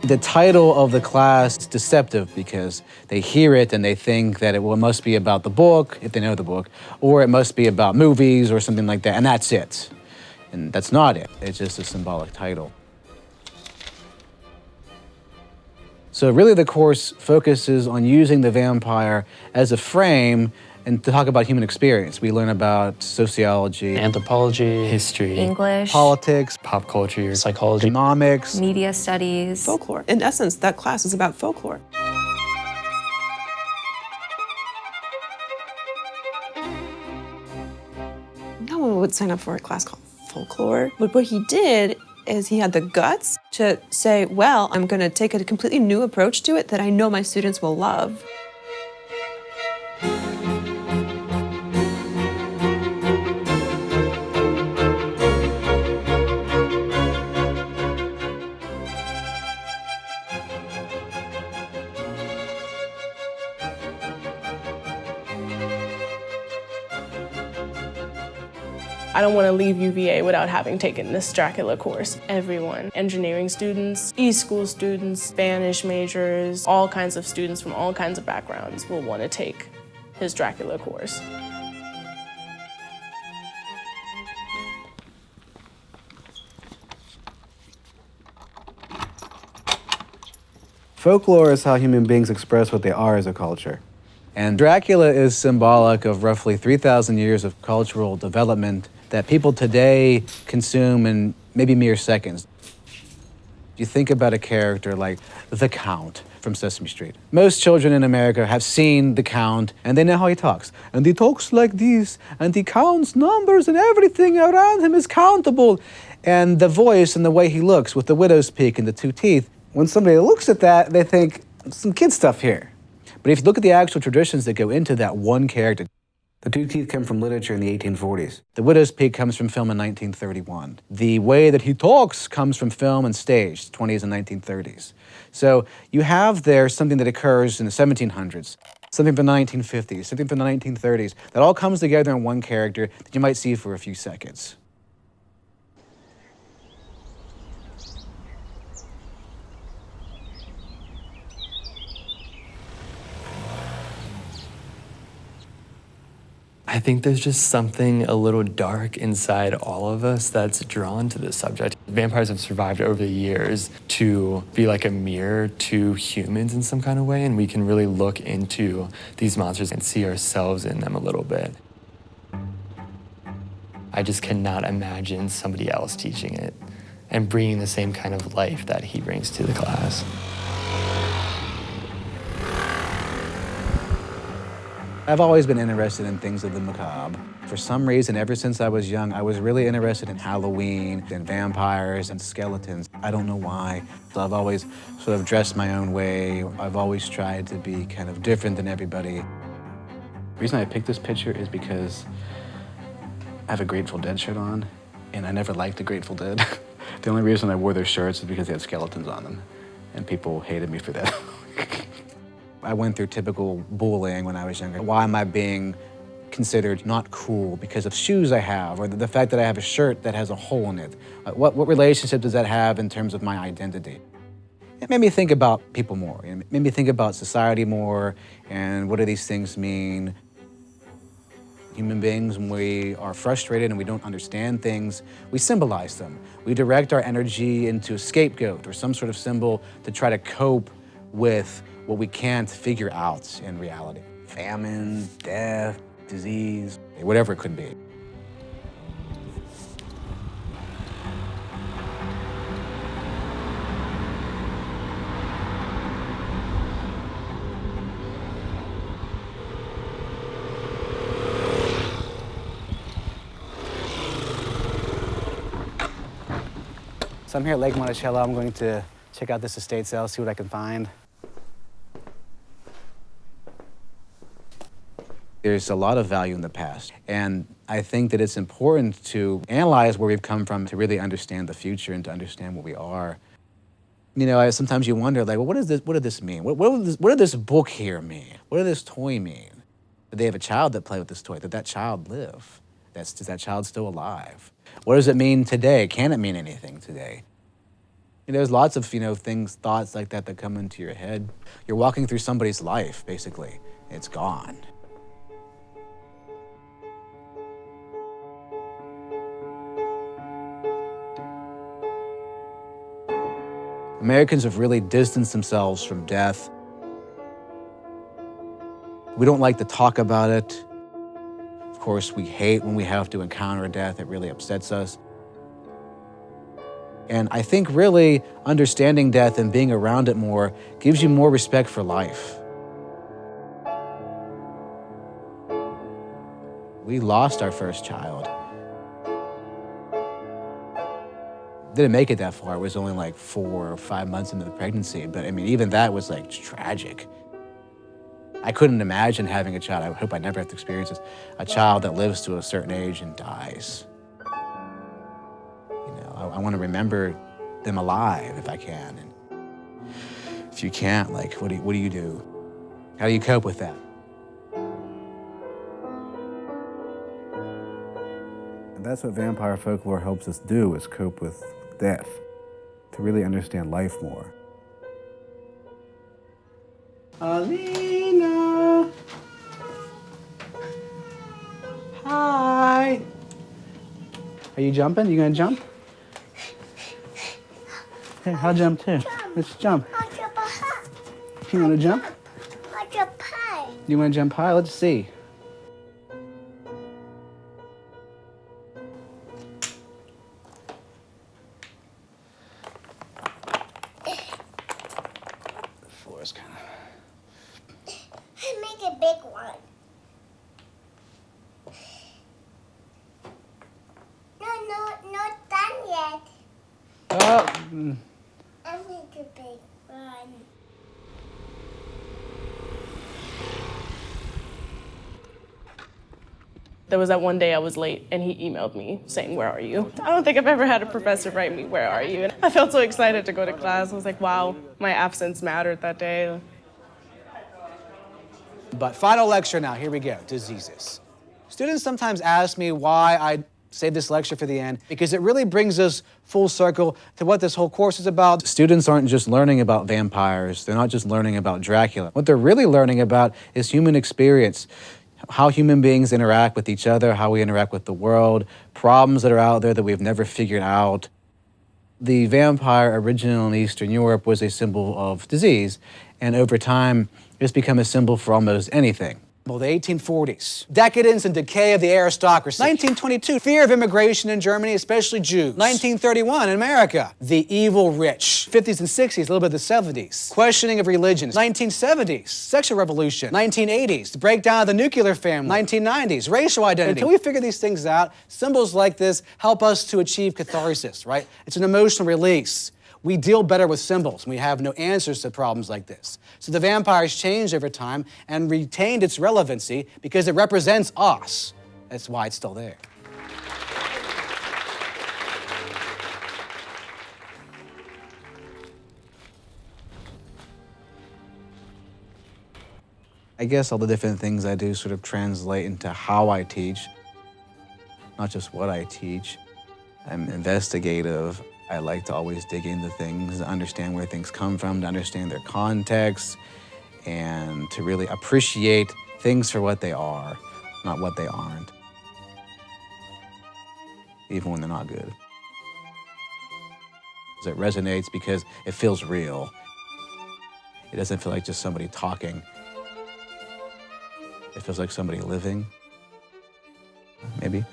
The title of the class is deceptive because they hear it and they think that it must be about the book, if they know the book, or it must be about movies or something like that, and that's it. And that's not it. It's just a symbolic title. So really the course focuses on using the vampire as a frame and to talk about human experience. We learn about sociology, anthropology, history, English, politics, pop culture, psychology, economics, media studies, folklore. In essence, that class is about folklore. No one would sign up for a class called folklore. But what he did is he had the guts to say, well, I'm gonna take a completely new approach to it that I know my students will love. I don't want to leave UVA without having taken this Dracula course. Everyone, engineering students, e-school students, Spanish majors, all kinds of students from all kinds of backgrounds will want to take his Dracula course. Folklore is how human beings express what they are as a culture. And Dracula is symbolic of roughly 3,000 years of cultural development that people today consume in maybe mere seconds. You think about a character like the Count from Sesame Street. Most children in America have seen the Count and they know how he talks. And he talks like this, and he counts numbers and everything around him is countable. And the voice and the way he looks with the widow's peak and the two teeth, when somebody looks at that, they think, some kid stuff here. But if you look at the actual traditions that go into that one character, the two teeth come from literature in the 1840s. The widow's peak comes from film in 1931. The way that he talks comes from film and stage, 20s and 1930s. So you have there something that occurs in the 1700s, something from the 1950s, something from the 1930s, that all comes together in one character that you might see for a few seconds. I think there's just something a little dark inside all of us that's drawn to this subject. Vampires have survived over the years to be like a mirror to humans in some kind of way, and we can really look into these monsters and see ourselves in them a little bit. I just cannot imagine somebody else teaching it and bringing the same kind of life that he brings to the class. I've always been interested in things of the macabre. For some reason, ever since I was young, I was really interested in Halloween and vampires and skeletons. I don't know why. So I've always sort of dressed my own way. I've always tried to be kind of different than everybody. The reason I picked this picture is because I have a Grateful Dead shirt on, and I never liked the Grateful Dead. The only reason I wore their shirts is because they had skeletons on them, and people hated me for that. I went through typical bullying when I was younger. Why am I being considered not cool because of shoes I have, or the fact that I have a shirt that has a hole in it? What relationship does that have in terms of my identity? It made me think about people more. It made me think about society more, and what do these things mean? Human beings, when we are frustrated and we don't understand things, we symbolize them. We direct our energy into a scapegoat or some sort of symbol to try to cope with what we can't figure out in reality. Famine, death, disease, whatever it could be. So I'm here at Lake Monticello. I'm going to check out this estate sale, see what I can find. There's a lot of value in the past, and I think that it's important to analyze where we've come from to really understand the future and to understand what we are. You know, sometimes you wonder, like, well, what did this mean? What did this book here mean? What did this toy mean? Did they have a child that played with this toy? Did that child live? Is that child still alive? What does it mean today? Can it mean anything today? And there's lots of, things, thoughts like that come into your head. You're walking through somebody's life, basically. It's gone. Americans have really distanced themselves from death. We don't like to talk about it. Of course, we hate when we have to encounter death. It really upsets us. And I think really understanding death and being around it more gives you more respect for life. We lost our first child. Didn't make it that far. It was only like 4 or 5 months into the pregnancy. But I mean, even that was like tragic. I couldn't imagine having a child. I hope I never have to experience this. A child that lives to a certain age and dies. I want to remember them alive if I can. And if you can't, like, what do you do? How do you cope with that? And that's what vampire folklore helps us do, is cope with death, to really understand life more. Alina! Hi! Are you jumping? You gonna jump? Okay, I'll jump too. Let's jump. I'll jump high. You wanna jump? I'll jump high. You wanna jump high? Let's see. The floor is kind of... I make a big one. No, not done yet. Oh. I make a big one. There was that one day I was late and he emailed me saying, "Where are you?" I don't think I've ever had a professor write me, "Where are you?" And I felt so excited to go to class. I was like, wow, my absence mattered that day. But final lecture now, here we go, diseases. Students sometimes ask me why I save this lecture for the end, because it really brings us full circle to what this whole course is about. Students aren't just learning about vampires, they're not just learning about Dracula. What they're really learning about is human experience, how human beings interact with each other, how we interact with the world, problems that are out there that we've never figured out. The vampire, original in Eastern Europe, was a symbol of disease, and over time, it's become a symbol for almost anything. Well, the 1840s, decadence and decay of the aristocracy. 1922, fear of immigration in Germany, especially Jews. 1931, in America, the evil rich. 50s and 60s, a little bit of the 70s, questioning of religions. 1970s, sexual revolution. 1980s, the breakdown of the nuclear family. 1990s, racial identity. Until we figure these things out, symbols like this help us to achieve catharsis, right? It's an emotional release. We deal better with symbols, and we have no answers to problems like this. So the vampires changed over time and retained its relevancy because it represents us. That's why it's still there. I guess all the different things I do sort of translate into how I teach, not just what I teach. I'm investigative. I like to always dig into things, understand where things come from, to understand their context, and to really appreciate things for what they are, not what they aren't, even when they're not good. It resonates because it feels real. It doesn't feel like just somebody talking. It feels like somebody living, maybe.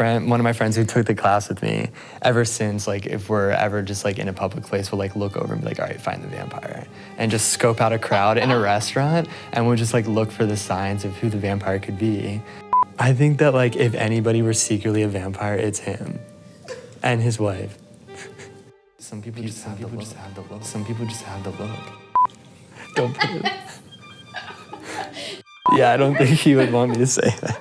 One of my friends who took the class with me, ever since, like, if we're ever just like in a public place, we'll like look over and be like, all right, find the vampire. And just scope out a crowd in a restaurant, and we'll just like look for the signs of who the vampire could be. I think that like if anybody were secretly a vampire, it's him and his wife. Some people just have the look. Some people just have the look. Don't put it. Yeah, I don't think he would want me to say that.